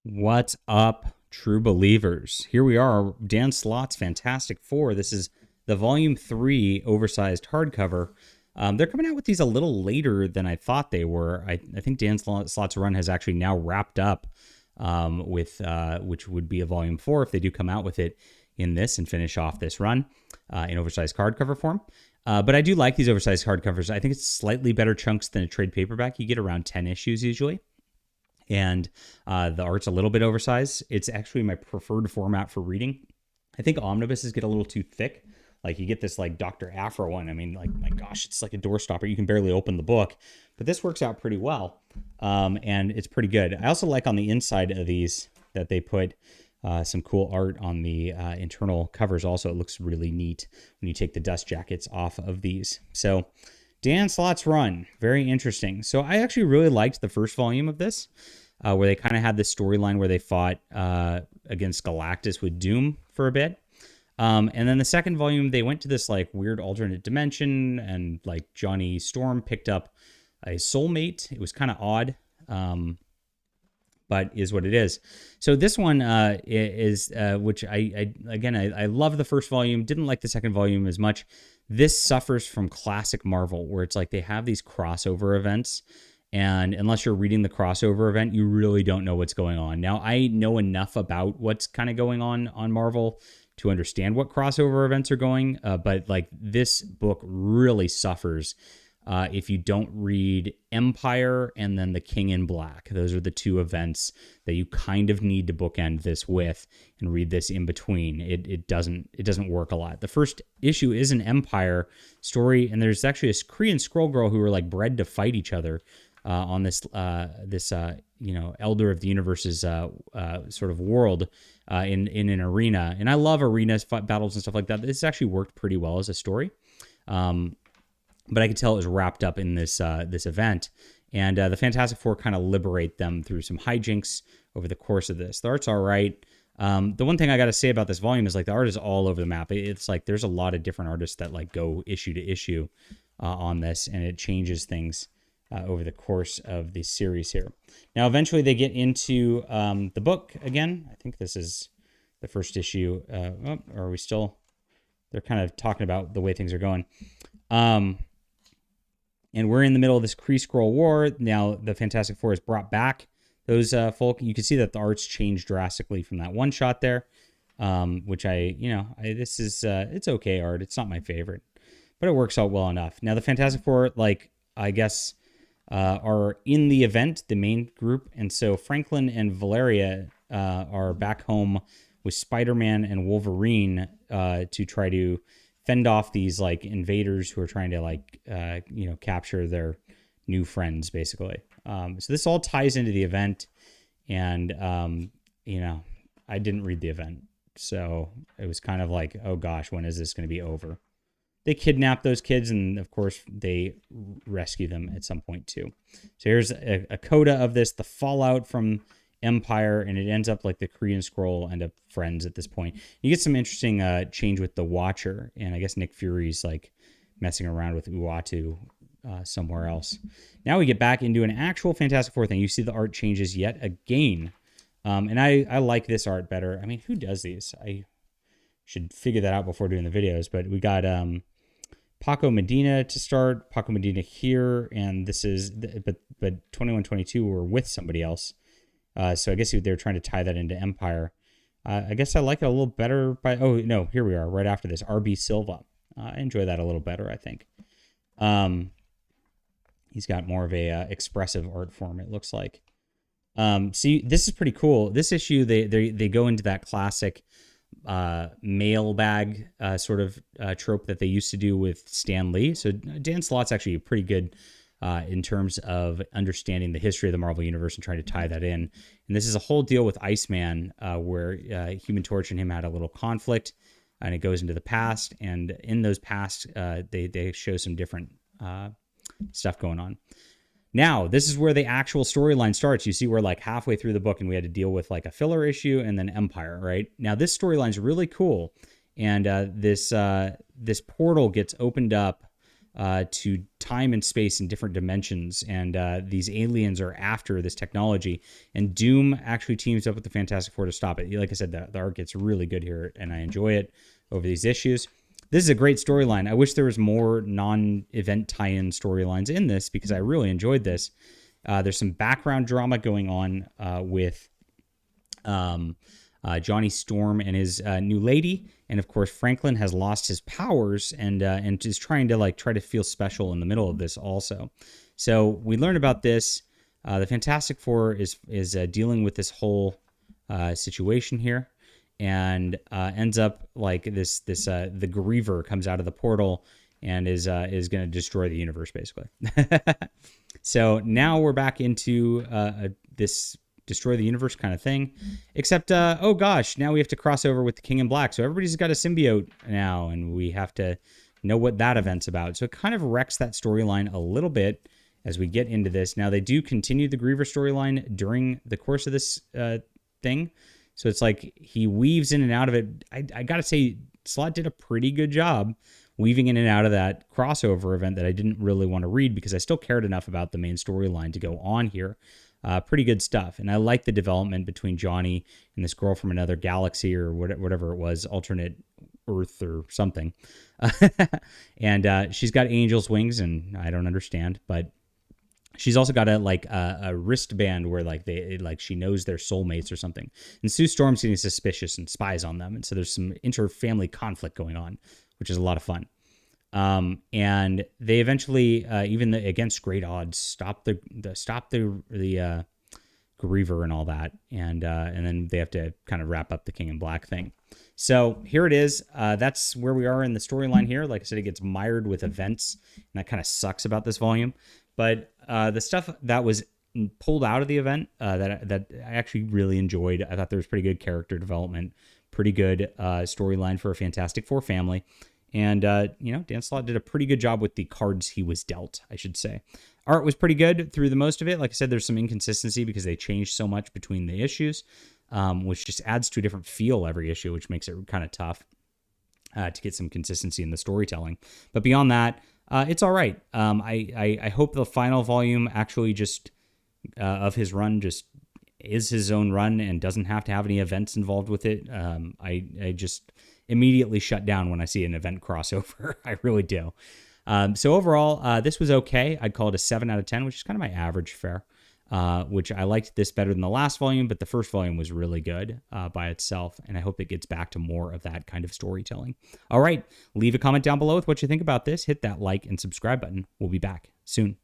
What's up, true believers? Here we are, Dan Slott's Fantastic Four. This is the Volume 3 oversized hardcover. They're coming out with these a little later than I thought they were. I think Dan Slott's run has actually now wrapped up with which would be a Volume 4 if they do come out with it in this and finish off this run in oversized hardcover form. But I do like these oversized hardcovers. I think it's slightly better chunks than a trade paperback. You get around 10 issues usually. And the art's a little bit oversized. It's actually my preferred format for reading. I think omnibuses get a little too thick. Like you get this like Dr. Afro one. I mean, like, my gosh, it's like a doorstopper. You can barely open the book, but this works out pretty well. And it's pretty good. I also like on the inside of these that they put some cool art on the internal covers. Also, it looks really neat when you take the dust jackets off of these. So Dan Slott's run, very interesting. So I actually really liked the first volume of this, where they kind of had this storyline where they fought against Galactus with Doom for a bit. And then the second volume, they went to this like weird alternate dimension, and like Johnny Storm picked up a soulmate. It was kind of odd, but is what it is. So this one is, which I love the first volume, didn't like the second volume as much. This suffers from classic Marvel, where it's like they have these crossover events, and unless you're reading the crossover event, you really don't know what's going on. Now, I know enough about what's kind of going on Marvel to understand what crossover events are going, but like this book really suffers if you don't read Empire and then The King in Black. Those are the two events that you kind of need to bookend this with and read this in between. It doesn't work a lot. The first issue is an Empire story, and there's actually a Kree and Skrull girl who are like bred to fight each other on this Elder of the Universe's sort of world in an arena. And I love arenas, battles, and stuff like that. This actually worked pretty well as a story. But I could tell it was wrapped up in this event. And the Fantastic Four kind of liberate them through some hijinks over the course of this. The art's all right. The one thing I got to say about this volume is like the art is all over the map. It's like there's a lot of different artists that like go issue to issue on this, and it changes things over the course of the series here. Now, eventually they get into the book again. I think this is the first issue. Are we still? They're kind of talking about the way things are going. And we're in the middle of this Kree-Skrull war. Now, the Fantastic Four has brought back those folk. You can see that the art's changed drastically from that one shot there, which this is, it's okay art. It's not my favorite, but it works out well enough. Now, the Fantastic Four, like, I guess, are in the event, the main group. And so Franklin and Valeria are back home with Spider-Man and Wolverine to try to fend off these like invaders who are trying to like capture their new friends, basically. So this all ties into the event, and I didn't read the event, so it was kind of like, oh gosh, when is this going to be over? They kidnap those kids, and of course they rescue them at some point too. So here's a coda of this, the fallout from Empire, and it ends up like the Kree and Skrull end up friends at this point. You get some interesting change with the Watcher, and I guess Nick Fury's like messing around with Uatu somewhere else. Now we get back into an actual Fantastic Four thing. You see the art changes yet again, and I like this art better. I mean, who does these? I should figure that out before doing the videos, but we got Paco Medina to start. Paco Medina here, and this is but 2122 were with somebody else. So I guess they're trying to tie that into Empire. I guess I like it a little better by... Oh, no, here we are, right after this. R.B. Silva. I enjoy that a little better, I think. He's got more of a expressive art form, it looks like. See, this is pretty cool. This issue, they go into that classic mailbag sort of trope that they used to do with Stan Lee. So Dan Slott's actually pretty good in terms of understanding the history of the Marvel Universe and trying to tie that in. And this is a whole deal with Iceman where Human Torch and him had a little conflict, and it goes into the past. And in those past, they show some different stuff going on. Now, this is where the actual storyline starts. You see we're like halfway through the book, and we had to deal with like a filler issue and then Empire, right? Now, this storyline's really cool. And this portal gets opened up to time and space in different dimensions, and these aliens are after this technology, and Doom actually teams up with the Fantastic Four to stop it. Like I said, the art gets really good here, and I enjoy it over these issues. This is a great storyline. I wish there was more non-event tie-in storylines in this, because I really enjoyed this. There's some background drama going on with Johnny Storm and his new lady, and of course Franklin has lost his powers and is trying to feel special in the middle of this also. So we learn about this. The Fantastic Four is dealing with this whole situation here, and ends up like this the Griever comes out of the portal and is going to destroy the universe basically. So now we're back into this destroy the universe kind of thing, except oh gosh, now we have to cross over with the King in Black, so everybody's got a symbiote now, and we have to know what that event's about. So it kind of wrecks that storyline a little bit as we get into this. Now they do continue the Griever storyline during the course of this thing, so it's like he weaves in and out of it. I gotta say, Slott did a pretty good job weaving in and out of that crossover event that I didn't really want to read, because I still cared enough about the main storyline to go on here. Pretty good stuff. And I like the development between Johnny and this girl from another galaxy, or whatever it was, alternate Earth or something. And she's got angel's wings, and I don't understand, but she's also got a wristband where she knows they're soulmates or something. And Sue Storm's getting suspicious and spies on them. And so there's some inter-family conflict going on, which is a lot of fun. And they eventually, even against great odds, stop the Griever and all that, and then they have to kind of wrap up the King in Black thing. So here it is. That's where we are in the storyline here. Like I said, it gets mired with events, and that kind of sucks about this volume. But the stuff that was pulled out of the event that I actually really enjoyed. I thought there was pretty good character development, pretty good storyline for a Fantastic Four family. And, Dan Slott did a pretty good job with the cards he was dealt, I should say. Art was pretty good through the most of it. Like I said, there's some inconsistency because they changed so much between the issues, which just adds to a different feel every issue, which makes it kind of tough to get some consistency in the storytelling. But beyond that, it's all right. I hope the final volume actually just of his run just is his own run and doesn't have to have any events involved with it. I just immediately shut down when I see an event crossover. I really do. So overall, this was okay. I'd call it a 7 out of 10, which is kind of my average fare, which I liked this better than the last volume, but the first volume was really good by itself, and I hope it gets back to more of that kind of storytelling. All right, leave a comment down below with what you think about this. Hit that like and subscribe button. We'll be back soon.